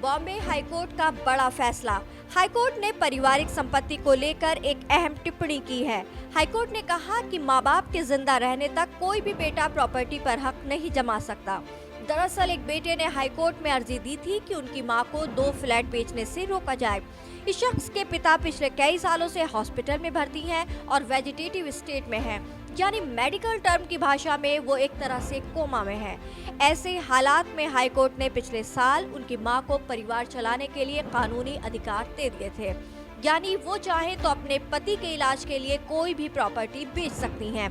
Bombay high court का बड़ा फैसला। हाईकोर्ट ने पारिवारिक संपत्ति को लेकर एक अहम टिप्पणी की है। हाईकोर्ट ने कहा कि मां बाप के जिंदा रहने तक कोई भी बेटा प्रॉपर्टी पर हक नहीं जमा सकता। दरअसल एक बेटे ने हाईकोर्ट में अर्जी दी थी कि उनकी मां को 2 फ्लैट बेचने से रोका जाए। इस शख्स के पिता पिछले कई सालों से हॉस्पिटल में भर्ती हैं और वेजिटेटिव स्टेट में हैं, यानी मेडिकल टर्म की भाषा में वो एक तरह से कोमा में है। ऐसे हालात में हाईकोर्ट ने पिछले साल उनकी मां को परिवार चलाने के लिए कानूनी अधिकार दे दिए थे, यानी वो चाहे तो अपने पति के इलाज के लिए कोई भी प्रॉपर्टी बेच सकती हैं।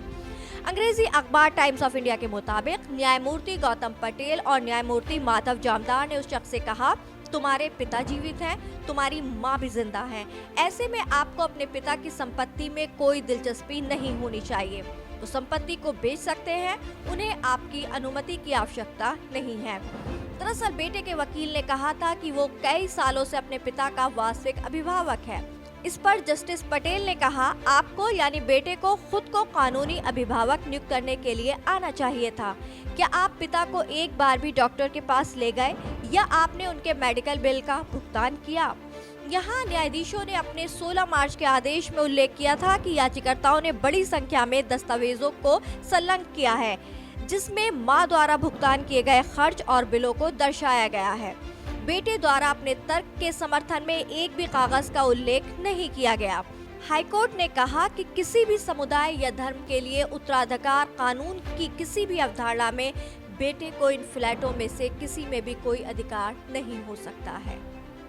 अंग्रेजी अखबार टाइम्स ऑफ इंडिया के मुताबिक न्यायमूर्ति गौतम पटेल और न्यायमूर्ति माधव जामदार ने उस शख्स से कहा, तुम्हारे पिता जीवित हैं, तुम्हारी मां भी जिंदा है। ऐसे में आपको अपने पिता की संपत्ति में कोई दिलचस्पी नहीं होनी चाहिए। वो संपत्ति को बेच सकते हैं, उन्हें आपकी अनुमति की आवश्यकता नहीं है। दरअसल बेटे के वकील ने कहा था कि वो कई सालों से अपने पिता का वास्तविक अभिभावक है। इस पर जस्टिस पटेल ने कहा, आपको यानी बेटे को खुद को कानूनी अभिभावक नियुक्त करने के लिए आना चाहिए था। क्या आप पिता को एक बार भी डॉक्टर के पास ले गए या आपने उनके मेडिकल बिल का भुगतान किया? यहाँ न्यायाधीशों ने अपने 16 मार्च के आदेश में उल्लेख किया था कि याचिकाकर्ताओं ने बड़ी संख्या में दस्तावेजों को संलग्न किया है, जिसमें मां द्वारा भुगतान किए गए खर्च और बिलों को दर्शाया गया है। बेटे द्वारा अपने तर्क के समर्थन में एक भी कागज का उल्लेख नहीं किया गया। हाईकोर्ट ने कहा कि किसी भी समुदाय या धर्म के लिए उत्तराधिकार कानून की किसी भी अवधारणा में बेटे को इन फ्लैटों में से किसी में भी कोई अधिकार नहीं हो सकता है।